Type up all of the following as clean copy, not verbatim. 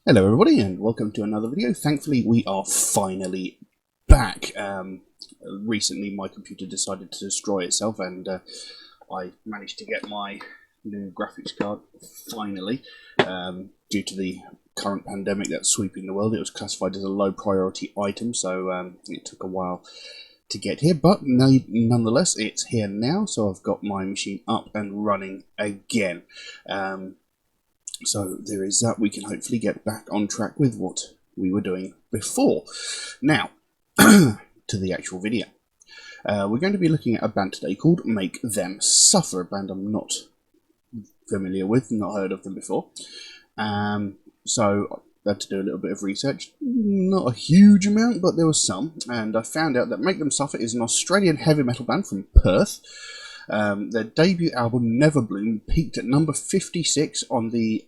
Hello everybody and welcome to another video. Thankfully we are finally back. Recently my computer decided to destroy itself and I managed to get my new graphics card finally. Due to the current pandemic that's sweeping the world, it was classified as a low priority item, so it took a while to get here, but nonetheless it's here now, so I've got my machine up and running again. So there is that. We can hopefully get back on track with what we were doing before. Now, to the actual video. We're going to be looking at a band today called Make Them Suffer, a band I'm not familiar with, not heard of them before. So I had to do a little bit of research, not a huge amount, but there was some, and I found out that Make Them Suffer is an Australian heavy metal band from Perth. Their debut album, Never Bloom, peaked at number 56 on the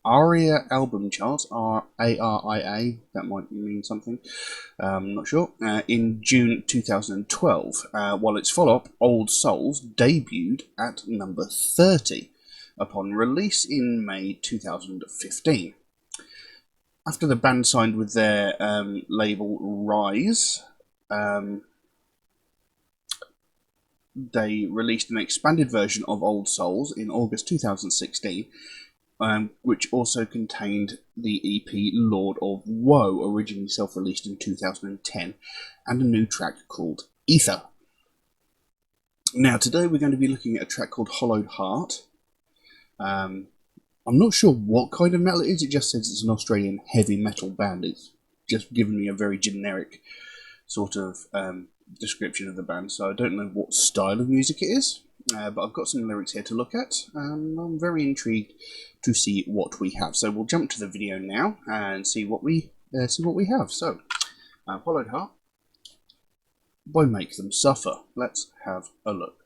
ARIA album charts, ARIA, that might mean something, not sure, in June 2012, while its follow-up, Old Souls, debuted at number 30 upon release in May 2015. After the band signed with their label Rise, they released an expanded version of Old Souls in August 2016, which also contained the EP Lord of Woe, originally self-released in 2010, and a new track called Ether. Now today we're going to be looking at a track called Hollowed Heart. I'm not sure what kind of metal it is, it just says it's an Australian heavy metal band. It's just given me a very generic sort of description of the band, so I don't know what style of music it is, but I've got some lyrics here to look at, and I'm very intrigued to see what we have. So we'll jump to the video now and see what we have. So, Hollowed Heart by Make Them Suffer. Let's have a look.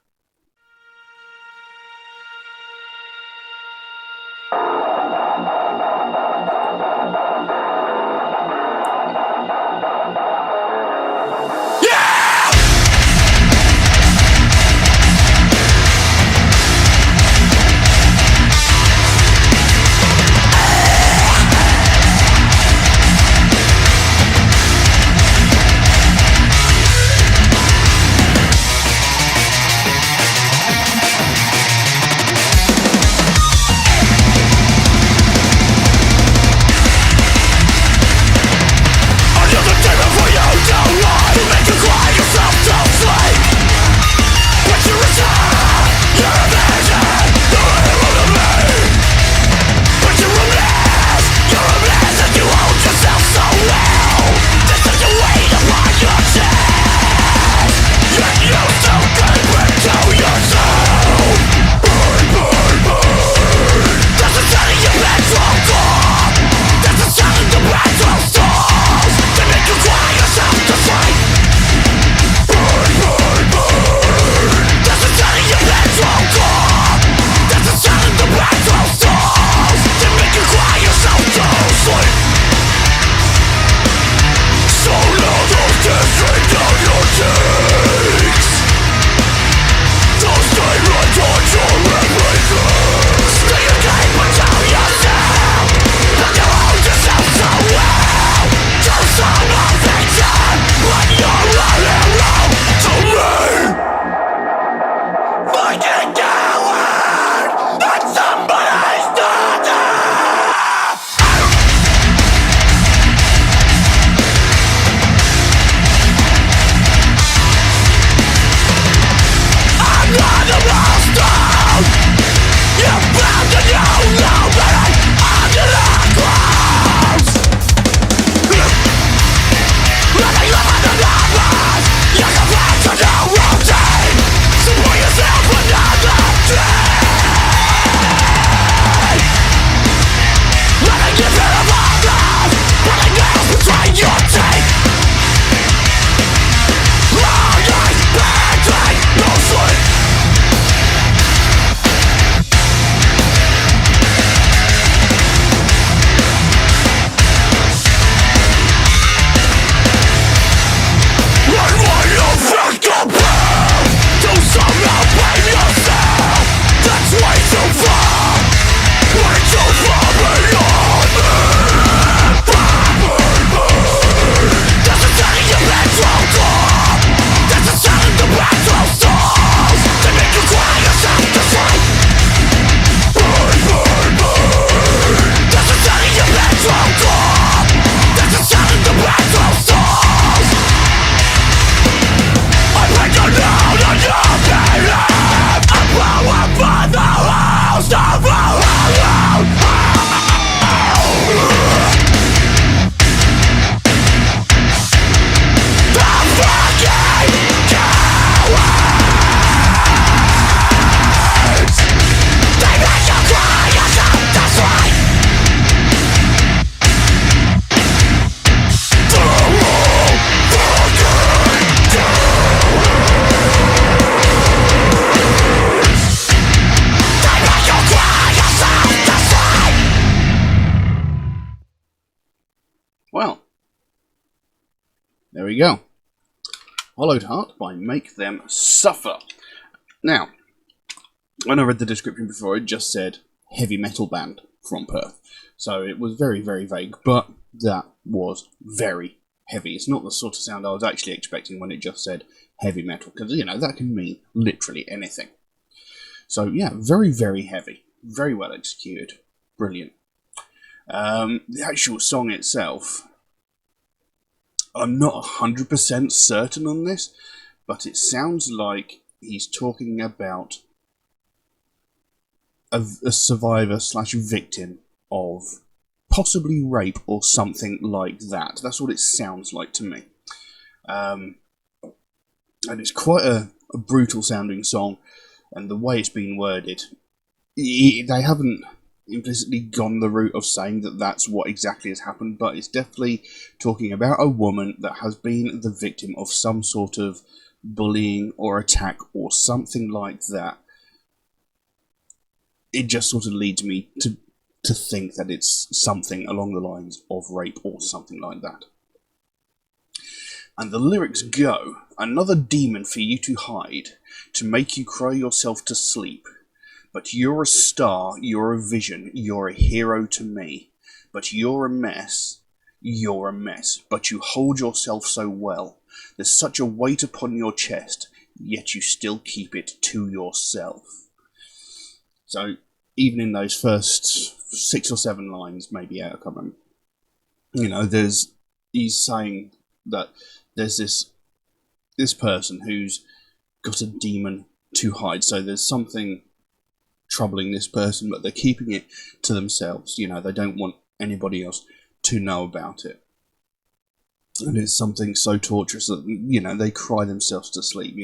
There we go. Hollowed Heart by Make Them Suffer. Now, when I read the description before, it just said heavy metal band from Perth. So it was very, very vague, but that was very heavy. It's not the sort of sound I was actually expecting when it just said heavy metal, because, that can mean literally anything. So, yeah, very, very heavy. Very well executed. Brilliant. The actual song itself, I'm not 100% certain on this, but it sounds like he's talking about a survivor / victim of possibly rape or something like that. That's what it sounds like to me. And it's quite a brutal sounding song, and the way it's been worded, they haven't implicitly gone the route of saying that that's what exactly has happened, but it's definitely talking about a woman that has been the victim of some sort of bullying or attack or something like that. It just sort of leads me to think that it's something along the lines of rape or something like that. And the lyrics go, another demon for you to hide, to make you cry yourself to sleep. But you're a star, you're a vision, you're a hero to me. But you're a mess, but you hold yourself so well. There's such a weight upon your chest, yet you still keep it to yourself. So, even in those first 6 or 7 lines, maybe 8, I can't remember. He's saying that there's this person who's got a demon to hide. So there's something troubling this person, but they're keeping it to themselves. They don't want anybody else to know about it. And it's something so torturous that, they cry themselves to sleep.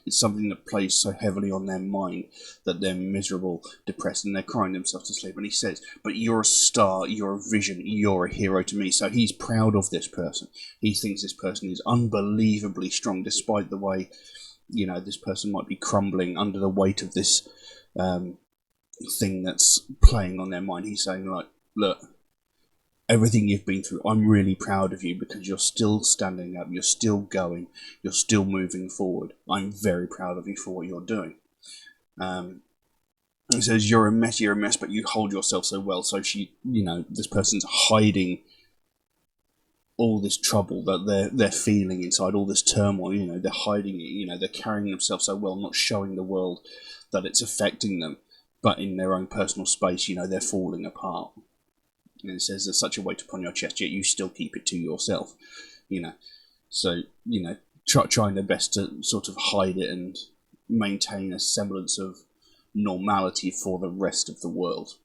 It's something that plays so heavily on their mind that they're miserable, depressed, and they're crying themselves to sleep. And he says, but you're a star, you're a vision, you're a hero to me. So he's proud of this person. He thinks this person is unbelievably strong, despite the way, this person might be crumbling under the weight of this thing that's playing on their mind. He's saying, like, look, everything you've been through, I'm really proud of you because you're still standing up, you're still going, you're still moving forward. I'm very proud of you for what you're doing. He says, you're a mess, but you hold yourself so well. So this person's hiding all this trouble that they're feeling inside, all this turmoil, they're hiding it, they're carrying themselves so well, not showing the world that it's affecting them, but in their own personal space, they're falling apart. And it says there's such a weight upon your chest, yet you still keep it to yourself. So trying their best to sort of hide it and maintain a semblance of normality for the rest of the world.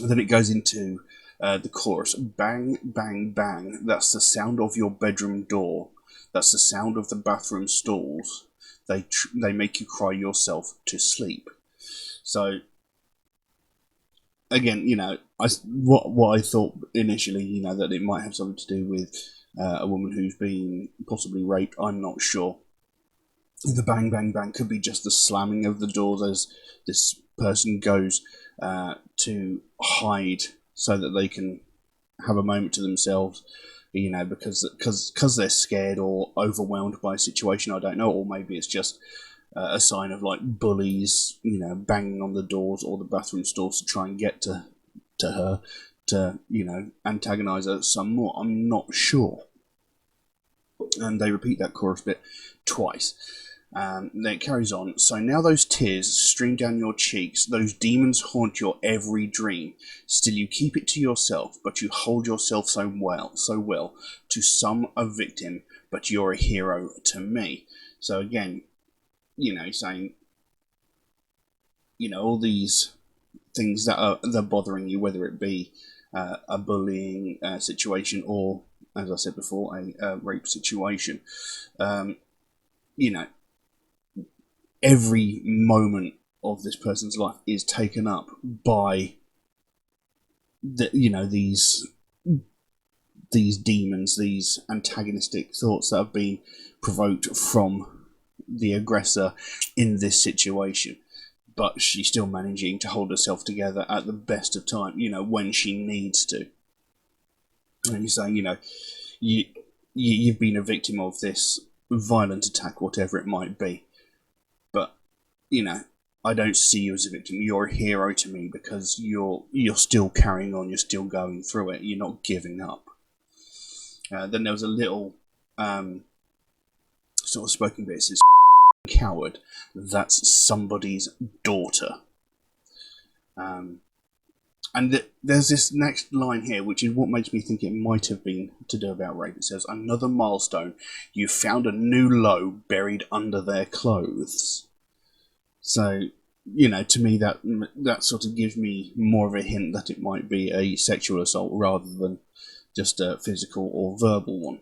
And then it goes into the chorus: bang, bang, bang. That's the sound of your bedroom door. That's the sound of the bathroom stalls. They make you cry yourself to sleep. So again, what I thought initially, that it might have something to do with a woman who's been possibly raped. I'm not sure. The bang, bang, bang could be just the slamming of the doors as this person goes to hide so that they can have a moment to themselves, because they're scared or overwhelmed by a situation. I don't know, or maybe it's just a sign of like bullies, banging on the doors or the bathroom stalls to try and get to her to, antagonize her some more. I'm not sure. And they repeat that chorus bit twice. Then it carries on. So now those tears stream down your cheeks, those demons haunt your every dream. Still you keep it to yourself, but you hold yourself so well. To some a victim, but you're a hero to me. So again, saying, all these things that they're bothering you, whether it be a bullying situation or, as I said before, a rape situation. Every moment of this person's life is taken up by these demons, these antagonistic thoughts that have been provoked from the aggressor in this situation. But she's still managing to hold herself together at the best of time, when she needs to. And he's saying, you've been a victim of this violent attack, whatever it might be. But, you know, I don't see you as a victim. You're a hero to me because you're still carrying on. You're still going through it. You're not giving up. Then there was a little sort of spoken bit. It says, "Coward, that's somebody's daughter." And there's this next line here, which is what makes me think it might have been to do about rape. It says, "Another milestone. You found a new low buried under their clothes." So, you know, to me that sort of gives me more of a hint that it might be a sexual assault rather than just a physical or verbal one.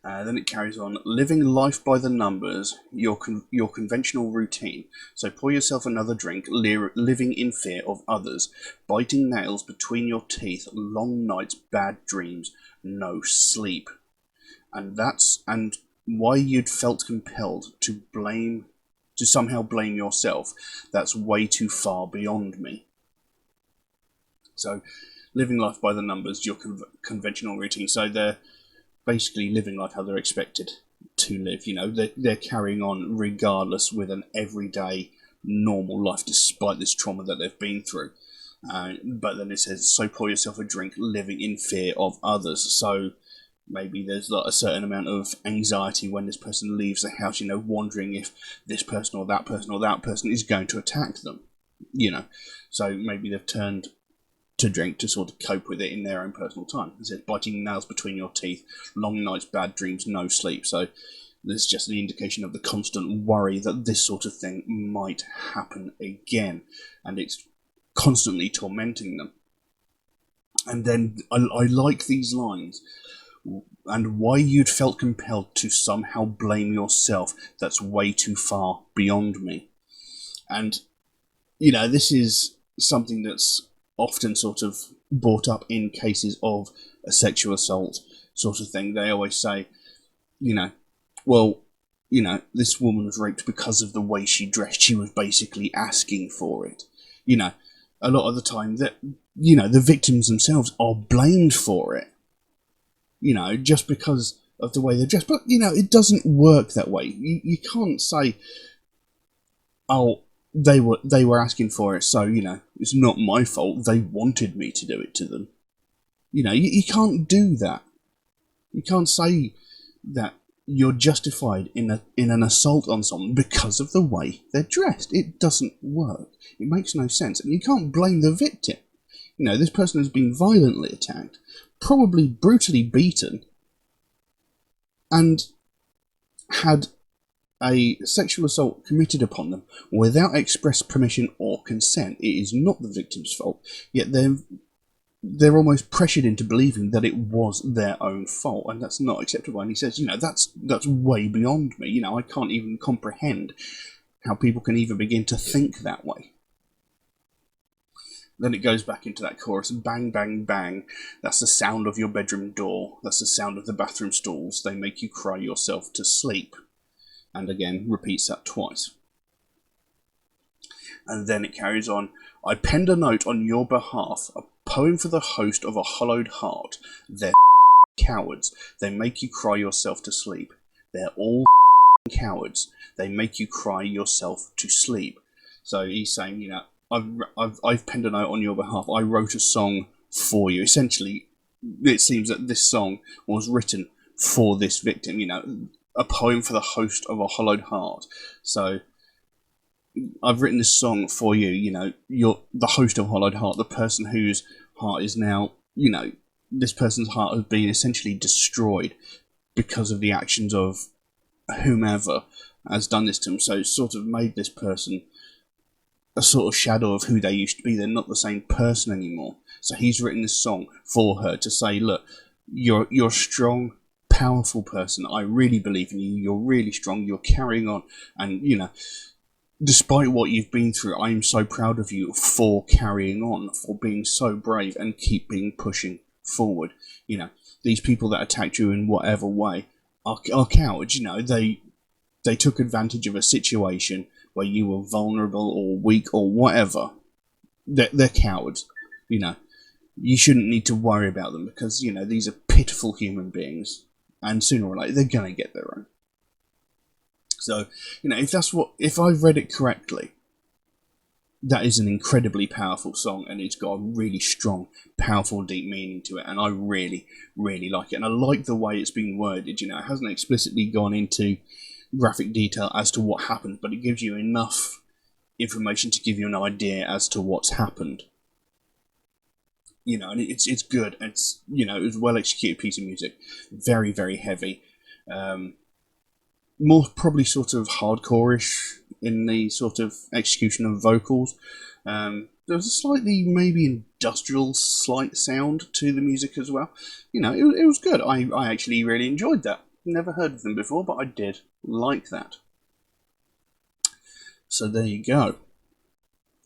Then it carries on, "Living life by the numbers, your conventional routine. So pour yourself another drink, living in fear of others, biting nails between your teeth, long nights, bad dreams, no sleep." And why you'd felt compelled to somehow blame yourself. That's way too far beyond me. So, living life by the numbers, your conventional routine. So they're basically living like how they're expected to live. You know, they're carrying on regardless with an everyday normal life despite this trauma that they've been through. But then it says, "So pour yourself a drink, living in fear of others." So maybe there's like a certain amount of anxiety when this person leaves the house, you know, wondering if this person or that person is going to attack them, you know. So maybe they've turned to drink to sort of cope with it in their own personal time. It says, "Biting nails between your teeth, long nights, bad dreams, no sleep." So there's just the indication of the constant worry that this sort of thing might happen again, and it's constantly tormenting them. And then I like these lines. "And why you'd felt compelled to somehow blame yourself, that's way too far beyond me." And, you know, this is something that's often sort of brought up in cases of a sexual assault sort of thing. They always say, you know, well, you know, this woman was raped because of the way she dressed. She was basically asking for it. You know, a lot of the time that, you know, the victims themselves are blamed for it. You know, just because of the way they're dressed. But, you know, it doesn't work that way. You can't say, "Oh, they were asking for it, so, you know, it's not my fault. They wanted me to do it to them." You know, you can't do that. You can't say that you're justified in an assault on someone because of the way they're dressed. It doesn't work. It makes no sense. And you can't blame the victim. You know, this person has been violently attacked, probably brutally beaten, and had a sexual assault committed upon them without express permission or consent. It is not the victim's fault, yet they're almost pressured into believing that it was their own fault, and that's not acceptable. And he says, you know, that's way beyond me. You know, I can't even comprehend how people can even begin to think that way. Then it goes back into that chorus, "Bang, bang, bang. That's the sound of your bedroom door. That's the sound of the bathroom stalls. They make you cry yourself to sleep." And again, repeats that twice. And then it carries on, "I penned a note on your behalf, a poem for the host of a hollowed heart. They're cowards. They make you cry yourself to sleep. They're all cowards. They make you cry yourself to sleep." So he's saying, you know, I've penned a note on your behalf. I wrote a song for you. Essentially, it seems that this song was written for this victim, you know, a poem for the host of a hollowed heart. So I've written this song for you, you know, you're the host of Hollowed Heart, the person whose heart is now, you know, this person's heart has been essentially destroyed because of the actions of whomever has done this to them. So it's sort of made this person a sort of shadow of who they used to be. They're not the same person anymore. So he's written this song for her to say, look, you're a strong, powerful person. I really believe in you. You're really strong. You're carrying on. And, you know, despite what you've been through, I am so proud of you for carrying on, for being so brave and keeping pushing forward. You know, these people that attacked you in whatever way are cowards. You know, they took advantage of a situation where you were vulnerable or weak or whatever. They're cowards. You know, you shouldn't need to worry about them because, you know, these are pitiful human beings, and sooner or later they're going to get their own. So, you know, if I've read it correctly, that is an incredibly powerful song, and it's got a really strong, powerful, deep meaning to it, and I really, really like it. And I like the way it's been worded. You know, it hasn't explicitly gone into graphic detail as to what happened, but it gives you enough information to give you an idea as to what's happened. You know, and it's good. It's, you know, it was a well executed piece of music, very, very heavy. More probably sort of hardcore-ish in the sort of execution of vocals. There's a slightly maybe industrial slight sound to the music as well. You know, it was good. I actually really enjoyed that. Never heard of them before, but I did like that. So there you go.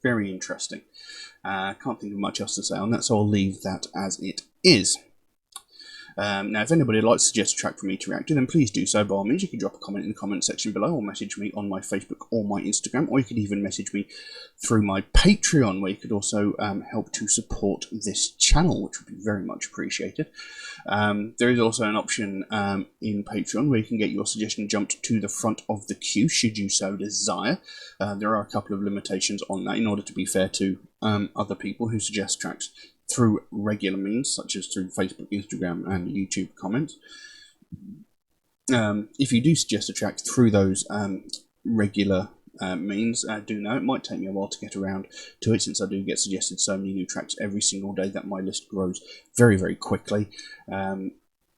Very interesting. Can't think of much else to say on that, so I'll leave that as it is. Now, if anybody would like to suggest a track for me to react to, then please do so by all means. You can drop a comment in the comment section below, or message me on my Facebook or my Instagram, or you could even message me through my Patreon, where you could also help to support this channel, which would be very much appreciated. There is also an option in Patreon where you can get your suggestion jumped to the front of the queue, should you so desire. There are a couple of limitations on that in order to be fair to other people who suggest tracks through regular means, such as through Facebook, Instagram, and YouTube comments. If you do suggest a track through those regular means, do know it might take me a while to get around to it, since I do get suggested so many new tracks every single day that my list grows very, very quickly.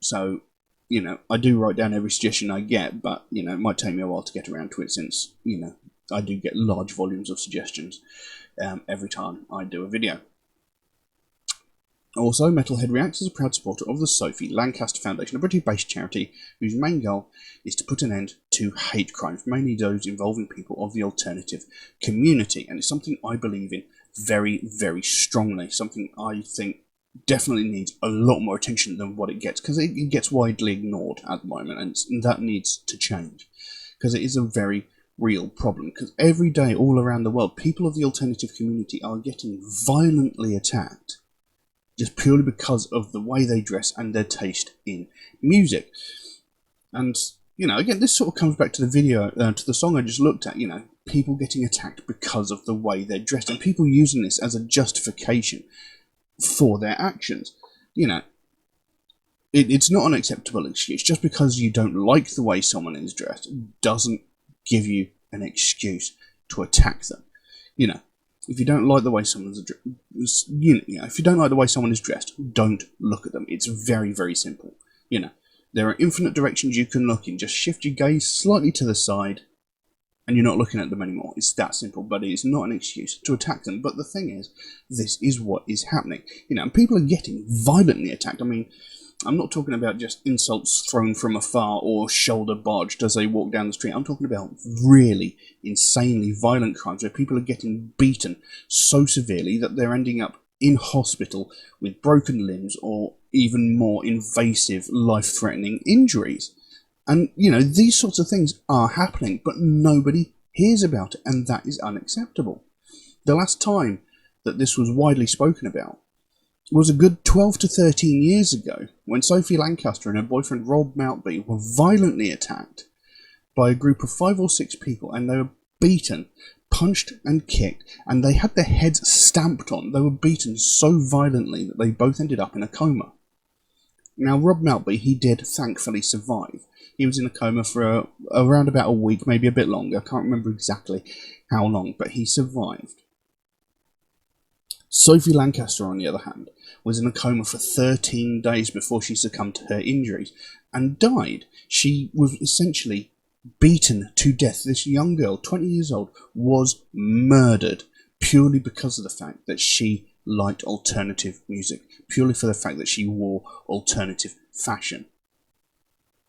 So, you know, I do write down every suggestion I get, but, you know, it might take me a while to get around to it, since, you know, I do get large volumes of suggestions every time I do a video. Also, Metalhead Reacts is a proud supporter of the Sophie Lancaster Foundation, a British-based charity whose main goal is to put an end to hate crimes, mainly those involving people of the alternative community. And it's something I believe in very, very strongly, something I think definitely needs a lot more attention than what it gets, because it gets widely ignored at the moment, and that needs to change, because it is a very real problem. Because every day, all around the world, people of the alternative community are getting violently attacked, just purely because of the way they dress and their taste in music. And, you know, again, this sort of comes back to the video, to the song I just looked at, you know, people getting attacked because of the way they're dressed, and people using this as a justification for their actions. You know, it's not an acceptable excuse. Just because you don't like the way someone is dressed doesn't give you an excuse to attack them. You know, if you don't like the way someone's if you don't like the way someone is dressed, don't look at them. It's very, very simple. You know, there are infinite directions you can look in. Just shift your gaze slightly to the side, and you're not looking at them anymore. It's that simple, but it's not an excuse to attack them. But the thing is, this is what is happening. You know, and people are getting violently attacked. I mean, I'm not talking about just insults thrown from afar or shoulder barged as they walk down the street. I'm talking about really insanely violent crimes where people are getting beaten so severely that they're ending up in hospital with broken limbs or even more invasive, life-threatening injuries. And, you know, these sorts of things are happening, but nobody hears about it, and that is unacceptable. The last time that this was widely spoken about was a good 12 to 13 years ago, when Sophie Lancaster and her boyfriend Rob Maltby were violently attacked by a group of 5 or 6 people, and they were beaten, punched and kicked, and they had their heads stamped on. They were beaten so violently that they both ended up in a coma. Now, Rob Maltby, he did thankfully survive. He was in a coma for around about a week, maybe a bit longer. I can't remember exactly how long, but he survived. Sophie Lancaster, on the other hand, was in a coma for 13 days before she succumbed to her injuries and died. She was essentially beaten to death. This young girl, 20 years old, was murdered purely because of the fact that she liked alternative music, purely for the fact that she wore alternative fashion.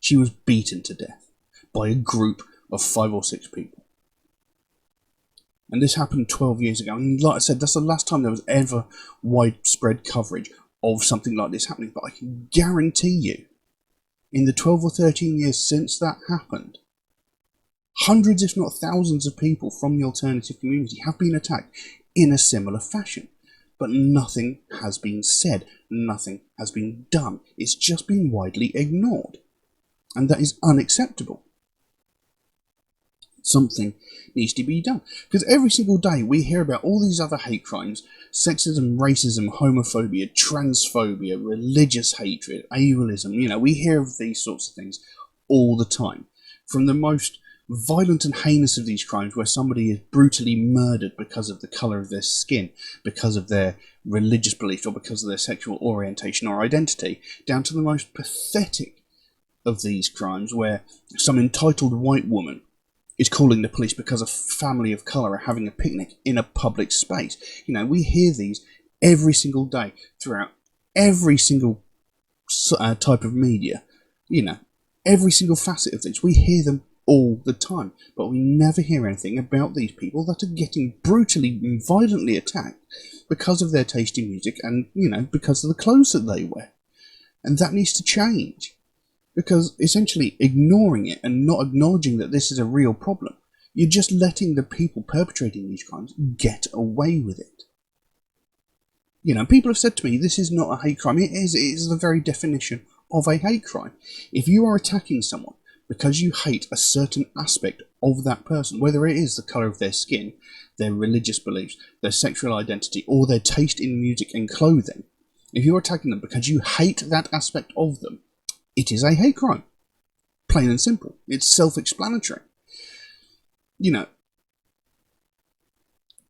She was beaten to death by a group of 5 or 6 people. And this happened 12 years ago. And like I said, that's the last time there was ever widespread coverage of something like this happening. But I can guarantee you, in the 12 or 13 years since that happened, hundreds, if not thousands, of people from the alternative community have been attacked in a similar fashion. but nothing has been said, nothing has been done. It's just been widely ignored, and that is unacceptable. Something needs to be done, because every single day we hear about all these other hate crimes: sexism, racism, homophobia, transphobia, religious hatred, ableism. We hear of these sorts of things all the time. From the most violent and heinous of these crimes, where somebody is brutally murdered because of the colour of their skin, because of their religious beliefs, or because of their sexual orientation or identity, down to the most pathetic of these crimes, where some entitled white woman is calling the police because a family of colour are having a picnic in a public space. We hear these every single day throughout every single type of media. Every single facet of this. We hear them all the time, but we never hear anything about these people that are getting brutally and violently attacked because of their taste in music and, because of the clothes that they wear. And that needs to change. Because essentially ignoring it and not acknowledging that this is a real problem, you're just letting the people perpetrating these crimes get away with it. People have said to me, this is not a hate crime. It is the very definition of a hate crime. If you are attacking someone because you hate a certain aspect of that person, whether it is the colour of their skin, their religious beliefs, their sexual identity, or their taste in music and clothing, if you're attacking them because you hate that aspect of them, it is a hate crime. Plain and simple. It's self-explanatory.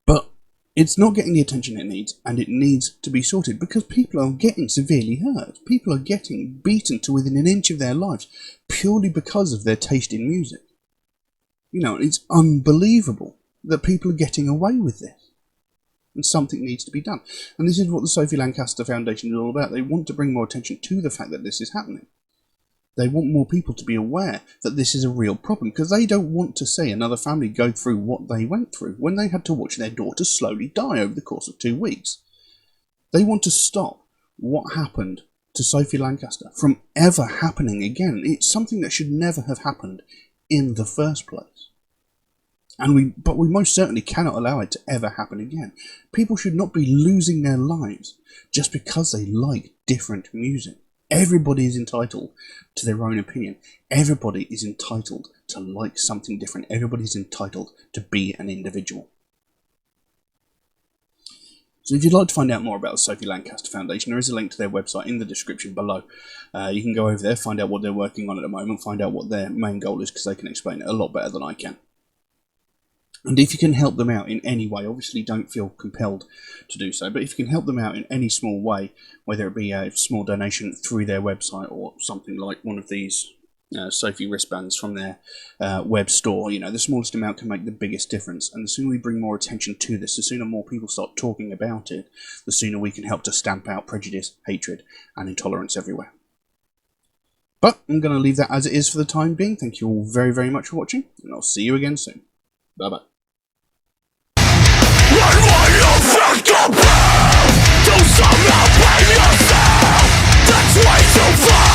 But it's not getting the attention it needs, and it needs to be sorted, because people are getting severely hurt. People are getting beaten to within an inch of their lives purely because of their taste in music. It's unbelievable that people are getting away with this. And something needs to be done. And this is what the Sophie Lancaster Foundation is all about. They want to bring more attention to the fact that this is happening. They want more people to be aware that this is a real problem, because they don't want to see another family go through what they went through when they had to watch their daughter slowly die over the course of 2 weeks. They want to stop what happened to Sophie Lancaster from ever happening again. It's something that should never have happened in the first place. But we most certainly cannot allow it to ever happen again. People should not be losing their lives just because they like different music. Everybody is entitled to their own opinion. Everybody is entitled to like something different. Everybody is entitled to be an individual. So if you'd like to find out more about the Sophie Lancaster Foundation, there is a link to their website in the description below. You can go over there, find out what they're working on at the moment, find out what their main goal is, because they can explain it a lot better than I can. And if you can help them out in any way, obviously don't feel compelled to do so, but if you can help them out in any small way, whether it be a small donation through their website or something like one of these Sophie wristbands from their web store, the smallest amount can make the biggest difference. And the sooner we bring more attention to this, the sooner more people start talking about it, the sooner we can help to stamp out prejudice, hatred, and intolerance everywhere. But I'm going to leave that as it is for the time being. Thank you all very, very much for watching, and I'll see you again soon. Bye-bye. To somehow blame yourself, that's way too far.